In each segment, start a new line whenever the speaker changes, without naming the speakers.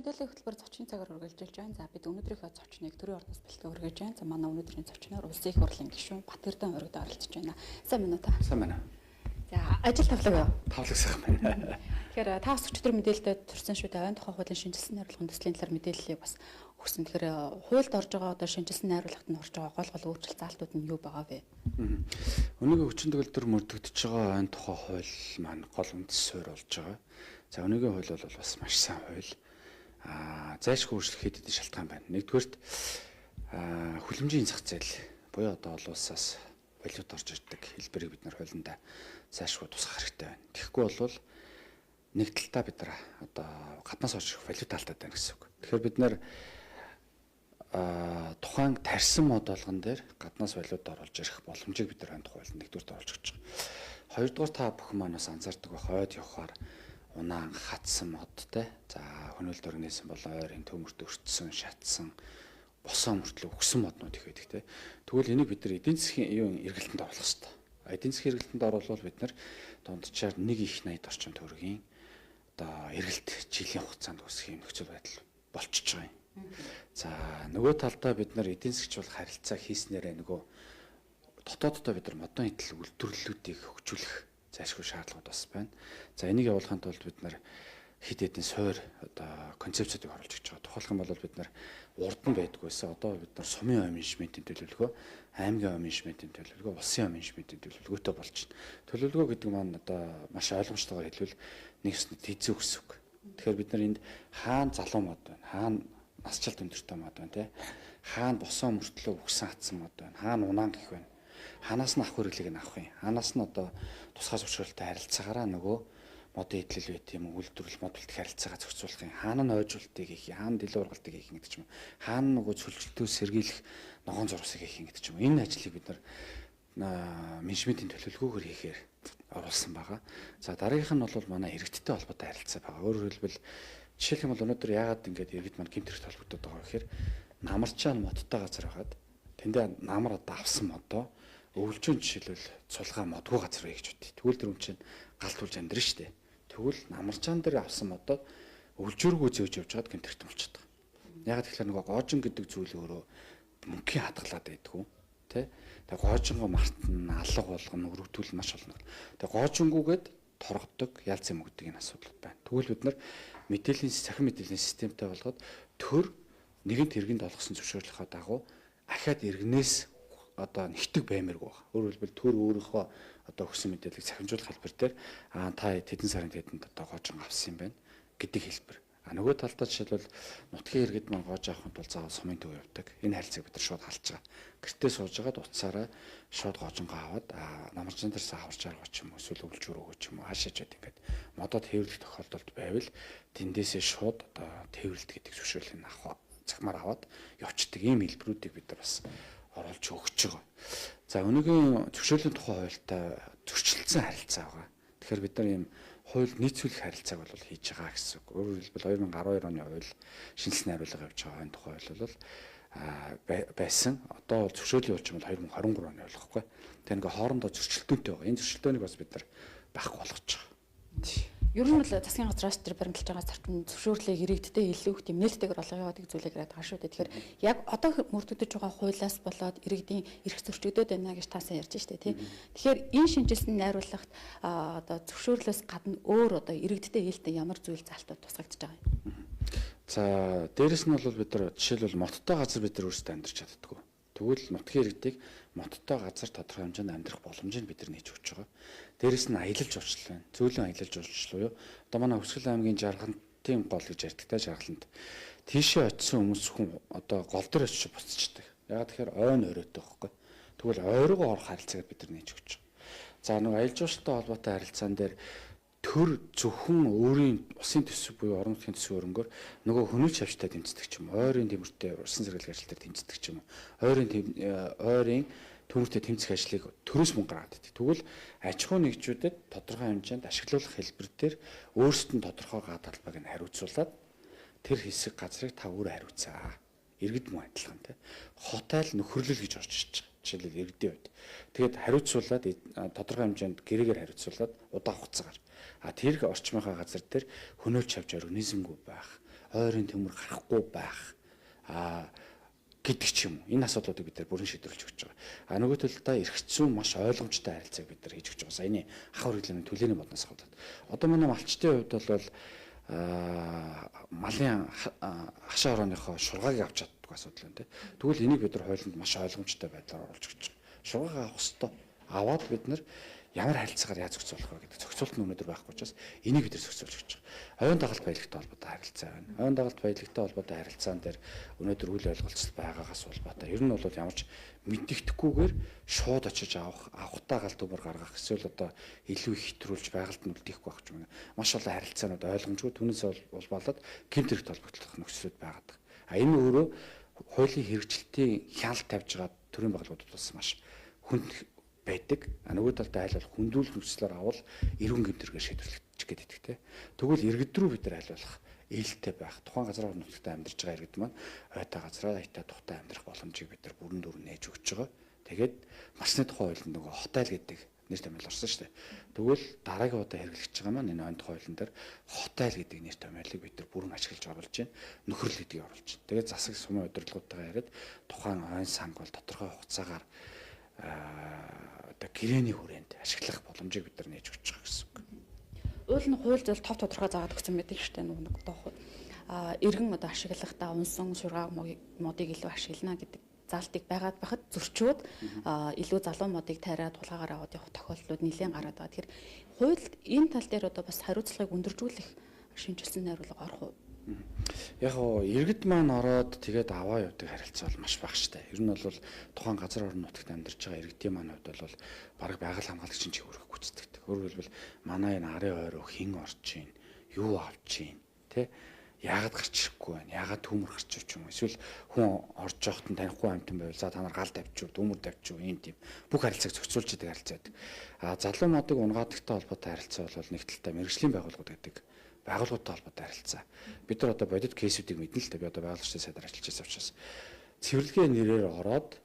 мэдээллийн хөтөлбөр зочин цагаар үргэлжилж байна. За бид өнөөдрийнхөө зочныг төрийн орноос бэлтгэн өргөж байна. За манай өнөөдрийн зочноор Улсын их хурлын гишүүн Батэрдэн өргөд оролцож байна. Сайн байна уу та?
Сайн байна.
За ажил тавлаг юу?
Тавлаг сайхан байна.
Тэгэхээр та бас өчтөр мэдээлэлд төрсэн шүү дээ. Ойн тухай хуулийн шинжилсэн найруулгын төслийн талаар мэдээллийг бас өгсөн. Тэгэхээр хуульд орж байгаа одоо шинжилсэн найруулгад нь орж байгаа гол өөрчлөлт заалтууд нь юу байгаа вэ?
Өнөөгийн хүчин төгөлдөр мөрдөгдөж байгаа ойн тухай хууль маань гол үндэс суурь болж байгаа. За өнөөгийн хууль бол бас маш сайн хууль. Зайлшгүй өөрчлөх хэд хэдэн шалтгаан байна. Нэгдүгээрт хүлэмжийн зах зээл буюу одоо олон улсаас валют орж ирдэг хэлбэрийг бид нар хуулиндаа зайлшгүй тусгах хэрэгтэй байна. Тэгэхгүй бол нэг талдаа бид нар одоо гаднаас орж ирэх валют алдаад байна гэсэн үг. Тэгэхээр бид нар тухайн тарьсан мод болгон дээр гаднаас валют оруулж ирэх боломжийг бид нар хуулинд нэгдүгээрт оруулж өгч байгаа. Хоёрдугаар та бүхэн маань бас анзаардаг байх хойд явахаар унаан хатсан модтэй. За хөнөөлт өргөнөөсөн бол ойрын төмөрт өртсөн, шатсан, босоо мөртлөө өгсөн моднууд их байдаг те. Тэгвэл энийг бид нар эдийн засгийн эргэлтэнд оруулах хэрэгтэй. Эдийн засгийн эргэлтэнд оруулвал бид нар дунджаар 1.80 орчим төгрөгийн одоо эргэлт жилийн хугацаанд үүсэх юм нөхцөл байдал болчихж байгаа юм. За нөгөө талдаа бид нар эдийн засгч бол харилцаа хийснээрээ нөгөө дотооддоо бид нар модон идэл үйлдвэрлэлүүдийг хөгжүүлэх зайлшгүй шаардлагууд бас байна. За энийг явуулахын тулд бид нар хэд хэдэн суур одоо концепцүүдийг оруулж өгч байгаа. Тухайлх юм бол бид нар урд нь байдг байсан. Одоо бид нар сумын менежментийн төлөвлөгөө, аймгийн менежментийн төлөвлөгөө, улсын менежментийн төлөвлөгөөтэй болж байна. Төлөвлөгөө гэдэг маань одоо маш ойлгомжтойгоор хэлбэл нэг тэзүү гэсэн үг. Тэгэхээр бид нар энд хаана залуу мод байна, хаана насжилт өндөртэй мод байна те. Хаана босоо мөртлөө өгсөн хатсан мод байна, хаана унаан гэх байна. Ханаас нь авах хэрэглээг нь авах юм. Ханаас нь одоо тусгай зөвшөөрөлтэй харилцаагаараа нөгөө модын эдлэл байт юм үйлдвэрлэл мод бэлтгэх харилцаагаа зохицуулах юм. Хаана нь ойжуулалтыг хийх юм, хаана дэлгүүр ургалтыг хийх юм гэдэг ч юм. Хаана нөгөө цөлжилтөө сэргийлэх ногоон зурвасыг хийх юм гэдэг ч юм. Энэ ажлыг бид нар менежментийн төлөвлөгөөгөөр хийхээр оруулсан байгаа. За дараагийнх нь бол манай иргэдтэй холбоотой харилцаа байгаа. Өөрөөр хэлбэл жишээлх юм бол өнөөдөр яагаад ингэж иргэд маань гэмт хэрэгт холбогдоод байгаа гэхээр намарчаа модтой газар байгаад тэндээ намар одоо авсан модоо өвлжин жишээлбэл цулгаа модгүй газар бай гэж бодъё. Тэгвэл тэр хүн чинь галт улж амьдрын шүү дээ. Тэгвэл намарчаан дээр авсан модоо өвлжөөргөө зөөж явж байгаад гэмтэрт болчиход байгаа. Яг тэгэхээр нөгөө гоожин гэдэг зүйл өөрөө мөнхийн хадгалаад байдгүй. Тэ? Тэгээ гоожингоо мартан алга болгоно, өргөтүүл маш болно. Тэгээ гоожингүүгээд торгодог, ялц юм өгдөг энэ асуудал байна. Тэгвэл бид нар цахим мэдээллийн системтэй болгоод төр нэгэнт иргэнд олгосон зөвшөөрлийнхөө дагуу ахаад иргэнээс одоо нэгтгэг баймирг байгаа. Өөрөөр хэлбэл төр өөрийнхөө одоо өгсөн мэдээллийг цахимжуулах хэлбэр дээр та тэдэн сарын тэдэнд одоо гоожин авсан юм байна гэдэг хэлбэр. Нөгөө талдаа жишээлбэл нутгийн иргэд маань гоож авахын тулд заавал сумын төв явдаг. Энэ харилцааг бид нар шууд халж байгаа. Гэртээ сууж байгаад утсаараа шууд гоожингоо аваад намарчсан дээрс аварч аргач юм уу эсвэл өвлжөр өгөөч юм уу хаашаач байд ингээд модод тээвэрлэх тохиолдолд байвал тэндээсээ шууд одоо тээвэрлэлт гэдэг зөвшөөрлийг авах цагмаар аваад явцдаг ийм хэлбэрүүдийг бид нар бас оруулж өгч байгаа. За өнөөгийн зөвшөөрлийн тухай хуультай зөрчилдсөн харилцаа байгаа. Тэгэхээр бид нар ийм хууль нийцүүлэх харилцааг бол хийж байгаа гэсэн үг. Өөрөөр хэлбэл 2012 оны хууль шинжилсэн найруулга явьж байгаа энэ тухай хууль бол байсан. Одоо бол зөвшөөрлийн хууль чинь бол 2023 оны хууль гэхгүй. Тэгэхээр ингээ хоорондоо зөрчилдөөнтэй байгаа. Энэ зөрчилдөөнийг бас бид нар байхгүй болгож байгаа.
Ер нь бол засгийн газраас тэр баримталж байгаа зарчим зөвшөөрлийг иргэдтэй илүү их тийм нээлттэйгээр олгоё гэдэг зүйлийг яриад байгаа шүү дээ. Тэгэхээр яг одоо мөрдөгдөж байгаа хуулиас болоод иргэдийн эрх зөрчигдөд байна гэж таасан ярьж штэ тий. Тэгэхээр энэ шинжилсэн найруулгад одоо зөвшөөрлөөс гадна өөр одоо иргэдтэй ээлтэй ямар зүйл залтууд тусгагдж байгаа юм.
За дээрэс нь бол бид нар жишээлбэл моттой газар бид нар өөрсдөө амьдарч чаддаггүй. Тэгвэл нутгийн иргэдийг моттой газар тодорхой хэмжээнд амьдрах боломжийг бид нар нээж өгч байгаа. Дээрэс нь аялал жуулчлал байна. Зөөлөн аялал жуулчлал буюу одоо манай Хүсгэл аймгийн Жаргалтын гол гэж ярьдаг те Жаргаланд. Тийшээ очисон хүмүүс хүн одоо гол дээр очиж буцчихдаг. Ягаад тэгэхээр ойн оройтой байхгүй. Тэгвэл ойргоо орох харилцааг бид нар нээж өгч байгаа. За нэг аялал жуулчлалтай холбоотой харилцаан дээр төр зөвхөн өөрийн усын төсөв буюу орон нутгийн төсөв өрөнгөөр нөгөө хөнөөлж авчтай тэмцдэг ч юм уу, ойрын тэмэртэй усан зэрэглэх ажил дээр тэмцдэг ч юм уу, ойрын төмөртэй тэмцэх ажлыг төрөөс мөнгө гаргаад идэв. Тэгвэл аж ахуй нэгжүүдэд тодорхой хэмжээнд ашиглуулах хэлбэр дээр өөрсдөд нь тодорхой гадалбаг нь хариуцуулаад тэр хэсэг газрыг та өөрөө хариуцаа. Иргэд мөн адилхан те. Хотел нөхөрлөл гэж орж ирж байгаа. Жишээлбэл иргэдийн хувьд. Тэгээд хариуцуулаад тодорхой хэмжээнд гэрээгээр хариуцуулаад удаан хугацаагаар тэр орчмынхаа газар дээр хөнөөлж авч организмгүй байх, хойрын төмөр гарахгүй байх гэдэг ч юм уу. Энэ асуудлуудыг бид нар бүрэн шийдвэрлэж өгч байгаа. Нөгөө талдаа эрх зүйн маш ойлгомжтой харилцааг бид нар хийж өгч байгаа. Саяны ахуй хэрэглээний төлөөний бодноос гадаад. Одоо манай малчтын хувьд бол малын хашаа орооныхоо шургааг авч чаддаг асуудал байна. Тэгвэл энийг бид нар хуулинд маш ойлгомжтой байдлаар оруулж өгч байгаа. Шургааг авах ёстой. Аваад бид нар ямар харилцаагаар яаж зохицуулах вэ гэдэг зохицуулт нь өнөөдөр байхгүй учраас энийг бид нар зохицуулж өгч байгаа. Оюун дагалт баялагтай холбоотой харилцаа байна. Оюун дагалт баялагтай холбоотой харилцаан дээр өнөөдөр үйл ойлголцол байгаагаас улбаатай. Ер нь бол ямар ч мэддэхдэггүйгээр шууд очиж авахтаа гал дүмөр гаргах эсвэл одоо илүү их хэтрүүлж байгальд нь үлдээхгүй байх юм. Маш олон харилцаанууд ойлгомжгүй түүнээс улбалаад гэмт хэрэгт холбогдлох нөхцөлүүд байгаад. Энэ өөрөө хуулийн хэрэгжилтийн хяналт тавьж байгаа төрийн байгууллагуудад бас маш хүнд байдаг. Нөгөө талдаа айл бол хүндүүлэх нөхцлөөр авал эргэн гэмтэргээр шийдвэрлэж гээд идэх те. Тэгвэл иргэд рүү бид нар айлуулах ээлтэй байх. Тухайн газар нутагт амьдарч байгаа иргэд маань ойтой газараа аятаа тухтай амьдрах боломжийг бид нар бүрэн дүр нээж өгч байгаа. Тэгээд масны тухай хуулинд нөгөө хотайл гэдэг нэр томьёол орсон шүү дээ. Тэгвэл дараагийн удаа хэрэглэж байгаа маань энэ ойн тухай хуулийн дээр хотайл гэдэг нэр томьёолыг бид нар бүрэн ашиглаж оруулж байна. Нөхрөл гэдгийг оруулж байна. Тэгээд засаг сумын удирдлагуудтайгаа яриад тухайн ойн санг бол тодорхой хугацаагаар одоо гэрээний хүрээнд ашиглах боломжийг бид нар нээж өгч байгаа гэсэн үг.
Уул нь хуульд бол тов тодорхой заагаад өгсөн байдаг шүү дээ нэг одоо иргэн одоо ашиглахдаа унсан шургааг модыг илүү ашиглана гэдэг заалтыг байгаад байхад зөрчөөд илүү залуу модыг тайраад тулгаагаар аваад явах тохиолдлууд нэлээд гараад байгаа. Тэгэхээр хуульд энэ тал дээр одоо бас хариуцлагыг өндөржүүлэх шинжилсэн найруулга орох уу?
Яг гоо иргэд маань ороод тэгээд аваа явдаг харилцаа бол маш бага штэ. Ер нь бол тухайн газар орон нутагт амьдарч байгаа иргэдийн маань хувьд бол бараг байгаль хамгаалагчийн чиглэлд гүйцэтгэдэг. Өөрөөр хэлбэл манай энэ арын ойроо хэн орж ийн, юу авч ийн, тэ яагаад гарч ирэхгүй байна? Яагаад төмөр гарч ивч юм? Эсвэл хүн орж явахад нь танихгүй амтан байвал за та нар гал тавьчих, төмөр тавьчих юм тийм бүх харилцааг зохицуулж идэг харилцаа байдаг. Залуу модыг унгаалагтай холбоотой харилцаа бол нэг талтай мэргэжлийн байгууллагууд гэдэг байгууллагатай холбоотой харилцаа. Бид нар одоо бодит кейсүүдийг мэднэ л дээ. Би одоо байгууллагын сайдаар ажиллаж байсан учраас цэвэрлэгээ нэрээр ороод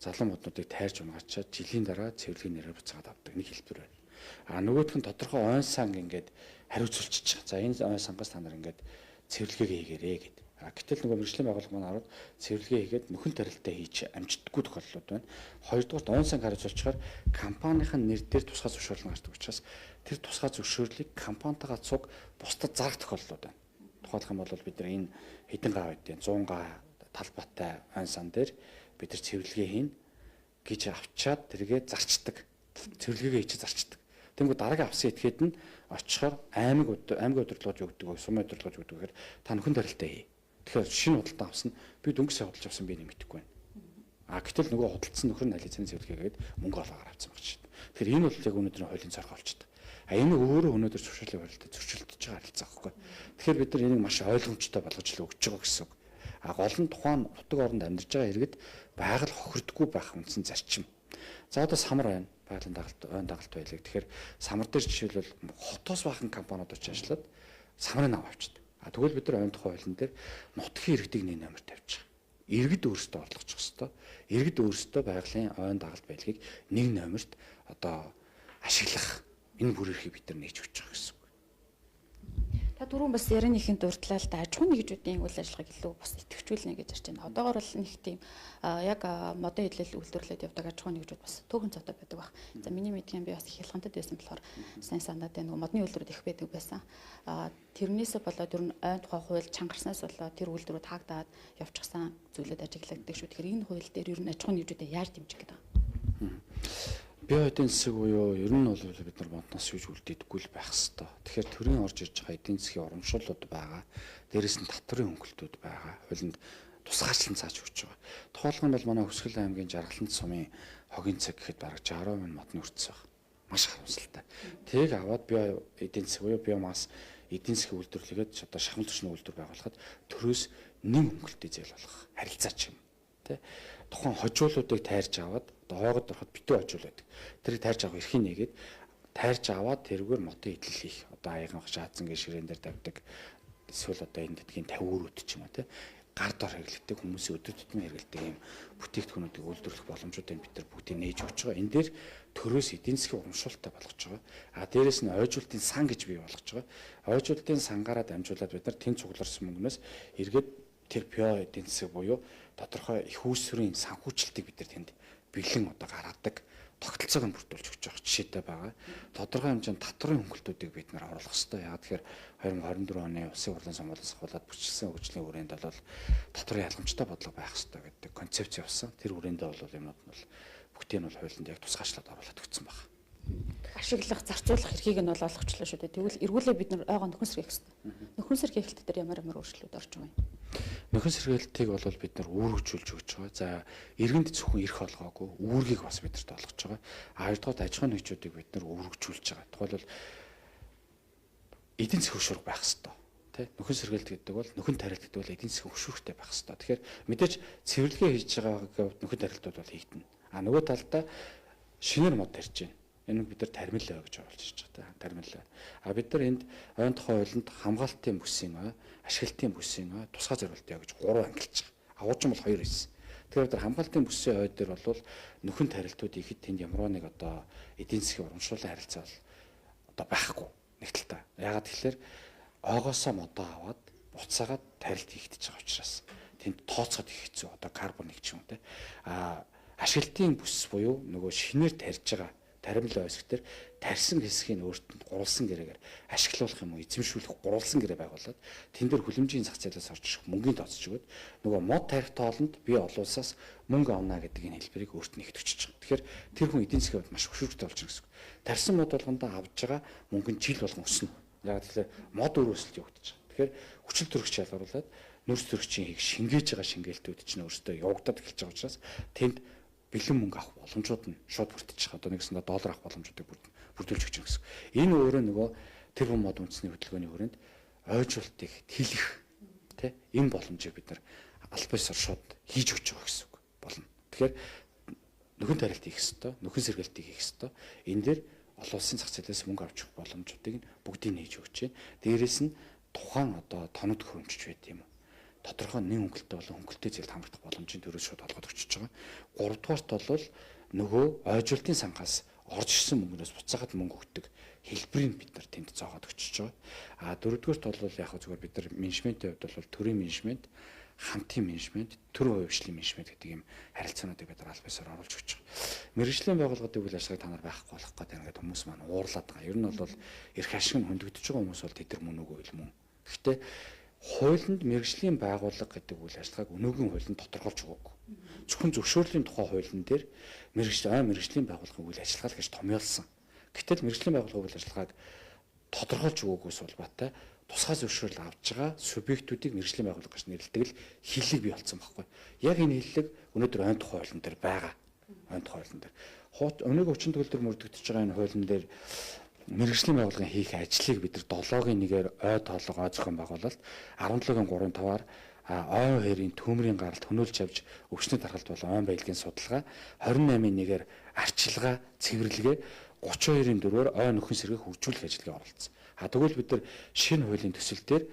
залуу моднуудыг тайрж унгаачаад жилийн дараа цэвэрлэгээ нэрээр буцаагаад авдаг нэг хэлбэр байна. Нөгөөх нь тодорхой ойн санг ингээд хариуцуулчих. За энэ ойн сангаас та нар ингээд цэвэрлэгээ хийгээрэй гэд. Гэтэл нөгөө мэргэжлийн байгууллага маань ороод цэвэрлэгээ хийгээд нөхөн тарилтаа хийж амжиттгүй тохиолдлууд байна. Хоёрдугаар ойн санг хариуцуулчихаар компанийн нэр дээр тусгай зөвшөөрлөн гардаг учраас тэр тусгай зөвшөөрлийг компанитайгаа цуг бусдад зарах тохиолдлууд байна. Тухайлх юм бол бид нар энэ хэдэн га байдیں۔ 100 га талбайтай ойн сан дээр бид нар цэвэрлэгээ хийн гэж авчаад тэргээ зарчдаг. Цэвэрлэгээ хийж зарчдаг. Тэнгүү дараагийн авсан этгээд нь очихоор аймаг удирдлагч өгдөг, сумын удирдлагч өгдөг гэхээр та нөхөн тарилтаа хий. Тэгэхээр шинэ худалдан авсан би дөнгөсөө худалдаж авсан би нэмэгдэхгүй байна. Гэтэл нөгөө худалдсан нөхөр нь ализаны цэвэрлэгээгээд мөнгө олгоор авсан баг чинь. Тэгэхээр энэ бол яг өнөөдрийн хуулийн зорилго болчихдог. Энэ өөрөө өнөөдөр зөвшөөрлөг барилтад зөрчилдөж байгаа харилцаа байхгүй. Тэгэхээр бид нар энийг маш ойлгомжтой болгож л өгч байгаа гэсэн үг. Гол нь тухайн нутаг оронд амьдарч байгаа иргэд байгаль хохирдгүй байх үндсэн зарчим. За одоо самар байна. Байгалийн дагалт, ойн дагалт байлаг. Тэгэхээр самар дээр жишээлбэл хотоос бахан компаниуд очиж ажиллаад самрын ав авчдаг. Тэгвэл бид нар ойн тухай хуулийн дээр нутгийн иргэдийг нэг номер тавьж байгаа. Иргэд өөрсдөө орлогочих хэвээр. Иргэд өөрсдөө байгалийн ойн дагалт байлагыг нэг номерт одоо ашиглах энэ бүр эрхийг бид нар нээж өгч байгаа гэсэн үг.
Та түрүүн бас ярианыхын дурдлаа л да аж ахуйн нэгжүүдийн үйл ажиллагааг илүү бас идэвхжүүлнэ гэж ярьж байна. Одоогор л нэг тийм яг модон хэлэл үйлдвэрлээд явдаг аж ахуйн нэгжүүд бас төөхөн цогтой байдаг баг. За миний мэдгэн би бас их хялгантад байсан болохоор сайн санаад байна. Модны үйлдвэрүүд их байдаг байсан. Тэрнээсээ болоод ер нь ойн тухай хууль чангарснаас болоод тэр үйлдвэрүүд хаагдаад явчихсан зүйлүүд ажиглагддаг шүү. Тэгэхээр энэ хууль дээр ер нь аж ахуйн нэгжүүдэд яаж дэмжих гэдэг вэ?
Бие эдийн засаг буюу ер нь бол бид нар модноос юуж үлдээдэггүй л байх хэвээр. Тэгэхээр төрийн орж ирж байгаа эдийн засгийн урамшууллууд байгаа. Дээрээс нь татварын хөнгөлтүүд байгаа. Хуулинд тусгаачлан зааж өгч байгаа. Тухайлбал нь бол манай Хүсгэл аймгийн Жаргалант сумын хогийн цаг гэхэд бараг 60% нь модны үрдс баг. Маш харамсалтай. Тэг аваад бие эдийн засаг буюу биомасс эдийн засгийн үйлдвэрлэгээд одоо шахмал түвшний үйлдвэр байгуулахад төрөөс нэм хөнгөлтөө зээл болох харилцаа ч юм. Тэ тухайн хожуулуудыг тайрж аваад одоо хоогод ороход битүү хожуул байдаг. Тэрийг тайрж авах эрхийг нэгээд тайрж аваад тэрүүгээр модон идэл хийх. Одоо аяхан шаацсан гээ ширээн дээр тавьдаг. Эсвэл одоо энэ дэдгийн 50 өрөөд ч юм уу тэ гар дор хэрэглэдэг хүмүүсийн өдөр тутмын хэрэглэдэг юм бүтээгдэхүүнүүдийг үйлдвэрлэх боломжуудыг бид нар бүгдийг нээж өгч байгаа. Энэ дээр төрөөс эдийн засгийн урамшуулалттай болгож байгаа. А дээрэс нь ойжуулалтын сан гэж бий болгож байгаа. Ойжуулалтын сангаараа дамжуулаад бид нар тэн цугларсан мөнгнөөс эргээд тэр ПО эдийн засаг буюу тодорхой их үүсвэрийн санхүүжилтийг бид нар тэнд бэлэн одоо гаргадаг тогтолцоог нь бүрдүүлж өгч байгаа жишээтэй байгаа. Тодорхой хэмжээнд татварын хөнгөлтүүдийг бид нар оруулах хэрэгтэй. Яг тэгэхээр 2024 оны улсын хурлын сонгуулиас ахуулаад бүжигдсэн хөгжлийн хүрээнд бол татварын ялгамжтай бодлого байх хэрэгтэй гэдэг концепц явсан. Тэр хүрээндээ бол юмнууд нь бол бүгдийг нь бол хуулинд яг тусгаачлаад оруулаад өгсөн байна.
Ашиглах, зарцуулах эрхийг нь бол олгочлоо шүү дээ. Тэгвэл эргүүлээ бид нар ойгоо нөхөн сэргээх хэрэгтэй. Нөхөн сэргээхэлт дээр ямар өөрчлөлт орж байгаа юм?
Нөхөн сэргээлтийг бол бид нар үүргэжүүлж өгч байгаа. За иргэнд зөвхөн эрх олгоогүй, үүргийг бас бидэрт олгож байгаа. Хоёрдугаар аж ахуйн нэгжүүдийг бид нар үүргэжүүлж байгаа. Тухайлбал эдийн засгийн хөшүүрэг байх хэрэгтэй. Тэ нөхөн сэргээлт гэдэг бол нөхөн тарилт гэдэг бол эдийн засгийн хөшүүрэгтэй байх хэрэгтэй. Тэгэхээр мэдээж цэвэрлэгээ хийж байгаа нөхөн тарилтууд бол хийгдэнэ. А нөгөө талдаа шинээр мод тарьж байна. Энэ бид нар тармилаа гэж оруулж ирж байгаа. Тармилаа. А бид нар энд ойн тухай хуулинд хамгаалтын бүсийн ой, ашиглалтын бүсийн ой, тусгай зориултын ой гэж 3 ангилж байгаа. Агуулж бол 2 ирсэн. Тэгэхээр бид нар хамгаалтын бүсийн ой дээр бол нөхөн тарилтууд ихэд тэнд ямар нэг одоо эдийн засгийн урамшууллын харилцаа бол одоо байхгүй нэг талтай. Яагаад тэгэхээр ойгоосоо модоо аваад буцаагаад тарилт хийгдэж байгаа учраас тэнд тооцоод их хэцүү одоо карбон нэг ч юм те. А ашиглалтын бүс буюу нөгөө шинээр тарьж байгаа таримлын ойск төр тарьсан хэсгийг өөртөнд гурвалсан гэрээгээр ашиглуулах юм уу эзэмшүүлэх гурвалсан гэрээ байгуулад тэн дээр хүлэмжийн зах зээлээс орж ирэх мөнгөний тооцож өгöd нөгөө мод тарих тоолонд би олон улсаас мөнгө авна гэдэг энэ хэлбэрийг өөртөө нэгтгэж байгаа. Тэгэхээр тэр хүн эдийн засгийн хувьд маш хөшүүртэй болж байгаа гэсэн үг. Тарьсан мод болгондоо авж байгаа мөнгө нь жил болгон өснө. Яг тэгэхээр мод өрөөсөлт явагдаж байгаа. Тэгэхээр хүчил төрөгч ялгаруулад нөөц төрөгчийн хийг шингээж байгаа шингээлтүүд чинь өөртөө явагдаад эхэлж байгаа учраас тэнд бэлэн мөнгө авах боломжууд нь шууд бүрдчих. Одоо нэгсэндээ доллар авах боломжуудыг бүрдүүлж өгч байгаа гэсэн. Энэ өөрөө нөгөө тэр хүн мод үндэсний хөтөлбөрийн хүрээнд ойжуултыг хэлэх тий энэ боломжийг бид нар аль биесээр шууд хийж өгч байгаа гэсэн үг болно. Тэгэхээр нөхөн тарилт хийх ёстой, нөхөн сэргээлтийг хийх ёстой. Энэ дээр олон улсын зах зээлээс мөнгө авч өгөх боломжуудыг нь бүгдийг нээж өгч байна. Дээрээс нь тухайн одоо тоног хөрөмжч байт юм уу? Тодорхой нэг хөнгөлтөй болон хөнгөлтөй зээлд хамрагдах боломжийн төрөөс шууд олгоод өгч байгаа. Гуравдугаарт бол нөгөө ойжуулалтын сангаас орж ирсэн мөнгнөөс буцаагаад мөнгө өгдөг хэлбэрийг бид нар тэнд зоогоод өгч байгаа. А дөрөвдүгээрт бол яг зүгээр бид нар менежментийн хувьд бол төрийн менежмент, хамтын менежмент, төр хувьчлалын менежмент гэдэг юм харилцаануудыг бид нар аль биесээр оруулж өгч байгаа. Мэргэжлийн байгууллагуудын үйл ажиллагааг та нар байхгүй болох гэдэг ингээд хүмүүс маань уурлаад байгаа. Ер нь бол эрх ашиг нь хөндөгдөж байгаа хүмүүс бол тэд нар мөн үгүй л мөн. Гэхдээ хуулинд мэргэжлийн байгууллага гэдэг үйл ажиллагааг өнөөгийн хуулинд тодорхойлж өгөөгүй. Зөвхөн зөвшөөрлийн тухай хуулийн дээр мэргэжлийн байгууллагын үйл ажиллагаа гэж томьёолсон. Гэтэл мэргэжлийн байгууллагын үйл ажиллагааг тодорхойлж өгөөгөөс улбаатай тусгай зөвшөөрөл авч байгаа субъектүүдийг мэргэжлийн байгууллага гэж нэрлэдэг л хиллэг бий болсон байхгүй. Яг энэ хиллэг өнөөдөр ойн тухай хуулийн дээр байгаа. Ойн тухай хуулийн дээр. Өнөөгийн хүчин төгөл төр мөрдөгдөж байгаа энэ хуулийн дээр мэргэжлийн байгууллагын хийх ажлыг бид нар 7-гийн 1-ээр ой тоолгоо зохион байгуулалт 17-гийн 3-5-аар ойн хоёрын төмрийн гаралт хөнөөлж авч өвчнөд тархалт бол ойн баялагын судалгаа 28-ийн 1-ээр арчилгаа цэвэрлэгээ 32-ийн 4-оор ойн нөхөн сэргээх хөгжүүлэх ажлыг оролцсон. Тэгвэл бид нар шинэ хуулийн төсөл дээр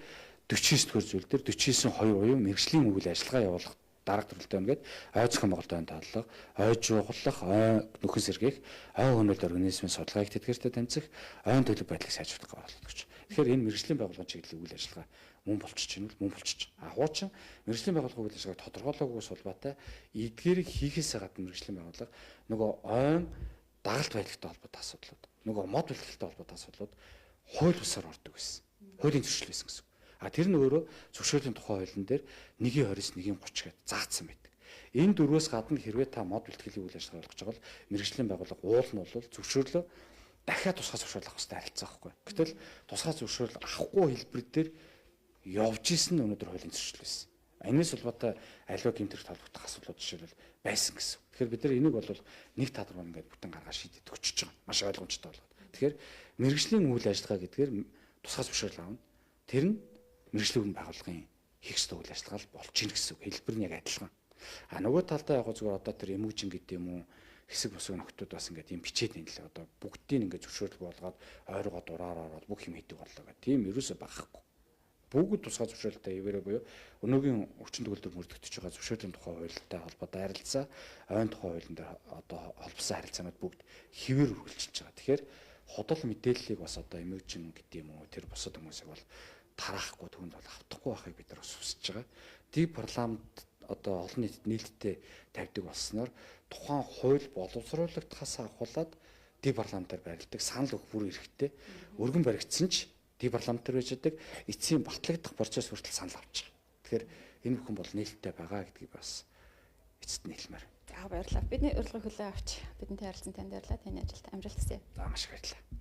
49-р зүйл дээр 49.2 буюу мэргэжлийн үйл ажиллагаа явуулах дарга төрөлтэй байна гэдэг ой зохион байгуулалтын тооллого, ой жуулах, ой нөхөн сэргээх, ой хөнөөлт организмын судалгааг тэтгэртэй тэмцэх, ойн төлөв байдлыг сайжруулах оролцож. Тэгэхээр энэ мэргэжлийн байгууллагын чиглэлийн үйл ажиллагаа мөн болчихж байна уу? Мөн болчихж. Хуучин мэргэжлийн байгууллагын үйл ажиллагааг тодорхойлоогүйс улбаатай эдгээрийг хийхээс гадна мэргэжлийн байгууллага нөгөө ойн дагалт байлагтай холбоотой асуудлууд, нөгөө мод бэлтгэлтэй холбоотой асуудлууд хууль бусаар ордог байсан. Хуулийн зөрчил байсан гэсэн. Тэр нь өөрөө зөвшөөрлийн тухай хуулийн дээр 1.29 1.30 гээд заагдсан байдаг. Энэ дөрвөөс гадна хэрвээ та мод бэлтгэлийн үйл ажиллагаа болгож байгаа бол мэргэжлийн байгууллага уул нь бол зөвшөөрлөө дахиад тусгай зөвшөөрөл авах хэрэгтэй харилцаа байхгүй. Гэтэл тусгай зөвшөөрөл авахгүй хэлбэр дээр явж исэн нь өнөөдөр хуулийн зөрчил байсан. Энэс улбаатай аливаа гэмтэрт холбогдох асуудлууд жишээлбэл байсан гэсэн. Тэгэхээр бид нар энийг бол нэг тадармаар ингээд бүтэн гаргаж шийдэд өгч байгаа. Маш ойлгомжтой болгоод. Тэгэхээр мэргэжлийн үйл ажиллагаа гэдгээр тусгай зөвшөөрөл авна. Тэр нь мэргэжлийн байгууллагын хийх ёстой үйл ажиллагаа болж ийн гэсэн үг. Хэлбэр нь яг адилхан. Нөгөө талдаа яг зүгээр одоо тэр эмүүжин гэдэг юм уу хэсэг босгоо нөхдүүд бас ингээд юм бичээд байна лээ. Одоо бүгдийг ингээд зөвшөөрөл болгоод ойргоо дураар ороод бүх юм хийдэг боллоо гэх тийм ерөөсөө багхгүй. бүгд тусгай зөвшөөрөлтэй хэвээрээ буюу өнөөгийн өвчин төгөлдөр мөрдөгдөж байгаа зөвшөөрлийн тухай хуультай холбоотой харилцаа, ойн тухай хуулийн дээр одоо холбосон харилцаанууд бүгд хэвээр үргэлжилж байгаа. Тэгэхээр худал мэдээллийг бас одоо эмэгжин гэдэг юм уу тэр бусад хүмүүсийг бол тараахгүй түүнд бол автахгүй байхыг бид нар бас хүсэж байгаа. Ди парламент одоо олон нийтэд нээлттэй тавьдаг болсноор тухайн хууль боловсруулагдахаас ахуулаад ди парламентаар барилдаг санал өгөх бүр эрэхтэй. Өргөн баригдсан ч ди парламентаар байж байгаа эцсийн батлагдах процесс хүртэл санал авч байгаа. Тэгэхээр энэ бүхэн бол нээлттэй байгаа гэдгийг бас эцэст нь хэлмээр.
За баярлалаа. Бидний урилгыг хүлээн авч бидэнтэй харилцсан танд баярлалаа. Таны ажилд амжилт хүсье.
За маш их баярлалаа.